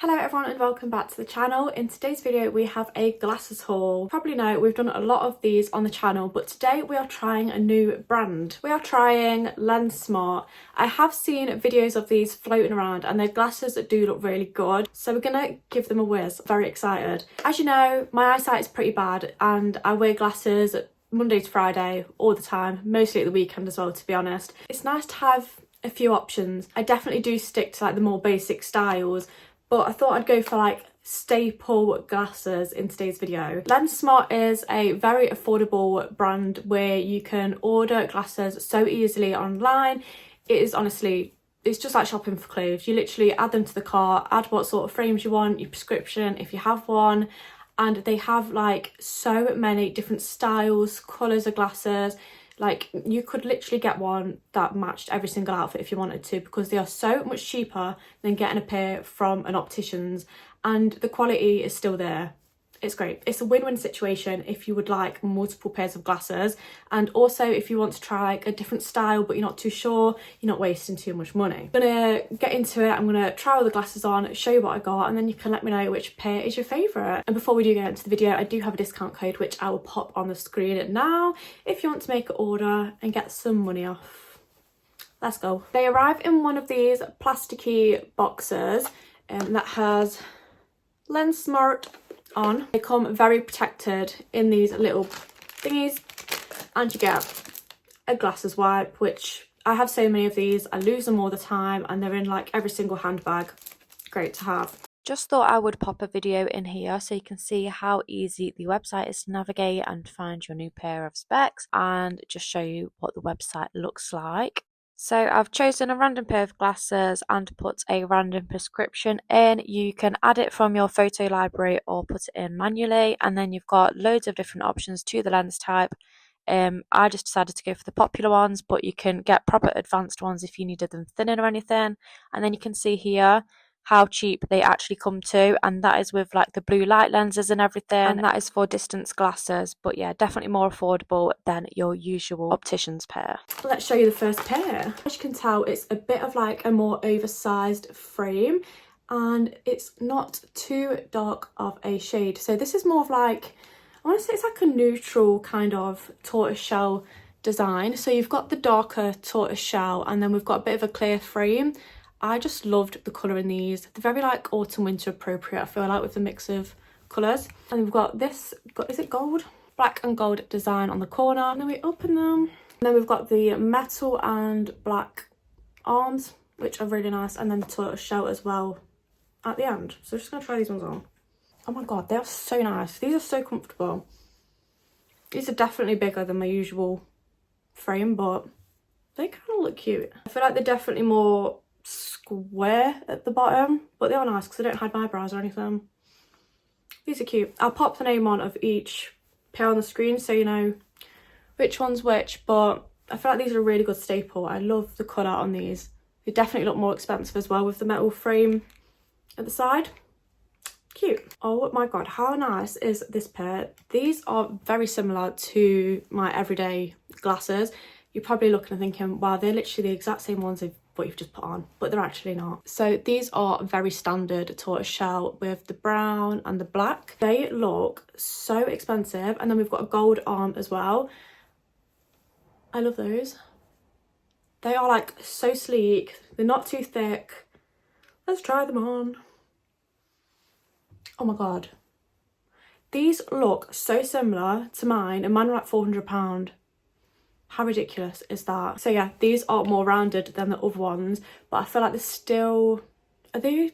Hello everyone and welcome back to the channel. In today's video we have a glasses haul. Probably know we've done a lot of these on the channel, but today we are trying a new brand. We are trying Lensmart. I have seen videos of these floating around and their glasses do look really good, so we're gonna give them a whiz. Very excited. As you know, my eyesight is pretty bad and I wear glasses Monday to Friday all the time, mostly at the weekend as well, to be honest. It's nice to have a few options. I definitely do stick to like the more basic styles, but I thought I'd go for like staple glasses in today's video. Lensmart is a very affordable brand where you can order glasses so easily online. It is honestly, it's just like shopping for clothes. You literally add them to the cart, add what sort of frames you want, your prescription if you have one, and they have like so many different styles, colours of glasses. Like you could literally get one that matched every single outfit if you wanted to, because they are so much cheaper than getting a pair from an optician's, and the quality is still there. It's great. It's a win-win situation if you would like multiple pairs of glasses, and also if you want to try like a different style but you're not too sure, you're not wasting too much money. I'm gonna get into it. I'm gonna try all the glasses on, show you what I got, and then you can let me know which pair is your favourite. And before we do get into the video, I do have a discount code which I will pop on the screen now if you want to make an order and get some money off. Let's go. They arrive in one of these plasticky boxes that has Lensmart on. They come very protected in these little thingies, and you get a glasses wipe, which I have so many of these. I lose them all the time and they're in like every single handbag. Great to have. Just thought I would pop a video in here so you can see how easy the website is to navigate and find your new pair of specs, and just show you what the website looks like. So I've chosen a random pair of glasses and put a random prescription in. You can add it from your photo library or put it in manually, and then you've got loads of different options to the lens type. I just decided to go for the popular ones, but you can get proper advanced ones if you needed them thinning or anything. And then you can see here how cheap they actually come to, and that is with like the blue light lenses and everything, and that is for distance glasses. But yeah, definitely more affordable than your usual optician's pair. Let's show you the first pair. As you can tell, it's a bit of like a more oversized frame and it's not too dark of a shade. So this is more of like, I want to say it's like a neutral kind of tortoiseshell design. So you've got the darker tortoiseshell and then we've got a bit of a clear frame. I just loved the colour in these. They're very like autumn winter appropriate, I feel like, with the mix of colours. And we've got this, is it gold? Black and gold design on the corner. And then we open them. And then we've got the metal and black arms, which are really nice. And then the tortoise shell as well at the end. So I'm just going to try these ones on. Oh my god, they are so nice. These are so comfortable. These are definitely bigger than my usual frame, but they kind of look cute. I feel like they're definitely more square at the bottom, but they are nice because I don't hide my eyebrows or anything. These are cute. I'll pop the name on of each pair on the screen so you know which one's which, but I feel like these are a really good staple. I love the colour on these. They definitely look more expensive as well with the metal frame at the side. Cute. Oh my god, how nice is this pair? These are very similar to my everyday glasses. You're probably looking and thinking, wow, they're literally the exact same ones as what you've just put on, but they're actually not. So these are very standard tortoiseshell with the brown and the black. They look so expensive, and then we've got a gold arm as well. I love those. They are like so sleek. They're not too thick. Let's try them on. Oh my god. These look so similar to mine, and mine are like £400. How ridiculous is that? So yeah, these are more rounded than the other ones, but I feel like they're still, are they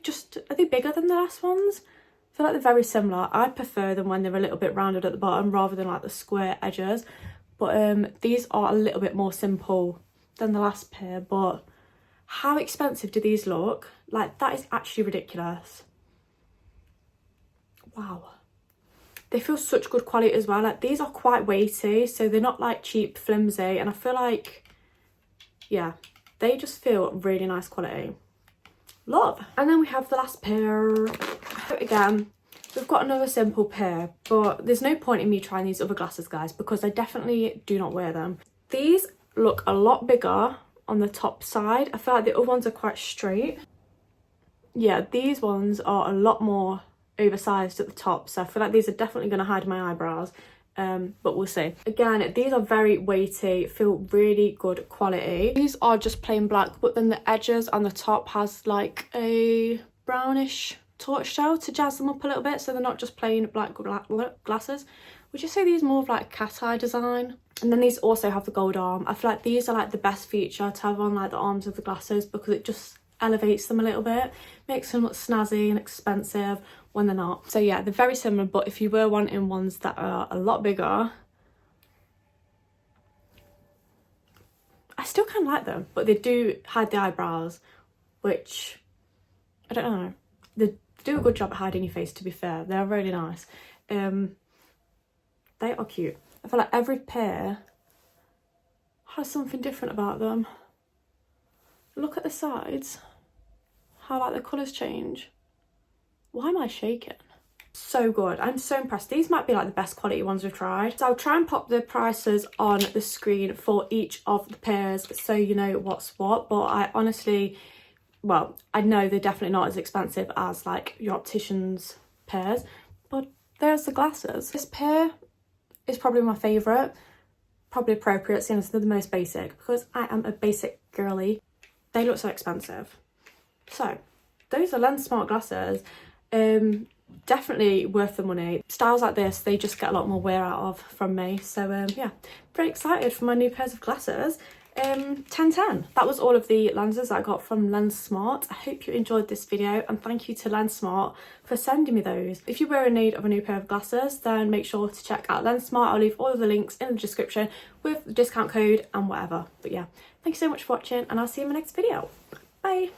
bigger than the last ones? I feel like they're very similar. I prefer them when they're a little bit rounded at the bottom rather than like the square edges. But these are a little bit more simple than the last pair. But how expensive do these look? Like, that is actually ridiculous. Wow. They feel such good quality as well. Like, these are quite weighty, so they're not like cheap, flimsy, and I feel like, yeah, they just feel really nice quality. Love. And then we have the last pair. Again, we've got another simple pair, but there's no point in me trying these other glasses, guys, because I definitely do not wear them. These look a lot bigger on the top side. I feel like the other ones are quite straight. yeah, these ones are a lot more oversized at the top, so I feel like these are definitely going to hide my eyebrows, but we'll see. Again, these are very weighty, feel really good quality. These are just plain black, but then the edges on the top has like a brownish tortoiseshell to jazz them up a little bit, so they're not just plain black glasses. Would you say these more of like a cat eye design? And then these also have the gold arm. I feel like these are like the best feature to have on like the arms of the glasses, because it just elevates them a little bit, makes them look snazzy and expensive when they're not. So yeah, they're very similar, but if you were wanting ones that are a lot bigger, I still kind of like them, but they do hide the eyebrows, which I don't know, they do a good job at hiding your face, to be fair. They're really nice. They are cute. I feel like every pair has something different about them. Look at the sides, how like the colours change. Why am I shaking? So good. I'm so impressed. These might be like the best quality ones we've tried. So I'll try and pop the prices on the screen for each of the pairs so you know what's what, but I honestly, well, I know they're definitely not as expensive as like your optician's pairs, but there's the glasses. This pair is probably my favourite, probably appropriate seeing as they're the most basic, because I am a basic girly. They look so expensive. So those are Lensmart glasses. Definitely worth the money. Styles like this, they just get a lot more wear out of from me. So yeah, very excited for my new pairs of glasses. 10/10. That was all of the lenses that I got from Lensmart. I hope you enjoyed this video, and thank you to Lensmart for sending me those. If you were in need of a new pair of glasses, then make sure to check out Lensmart. I'll leave all of the links in the description with the discount code and whatever. But yeah, thank you so much for watching, and I'll see you in my next video. Bye.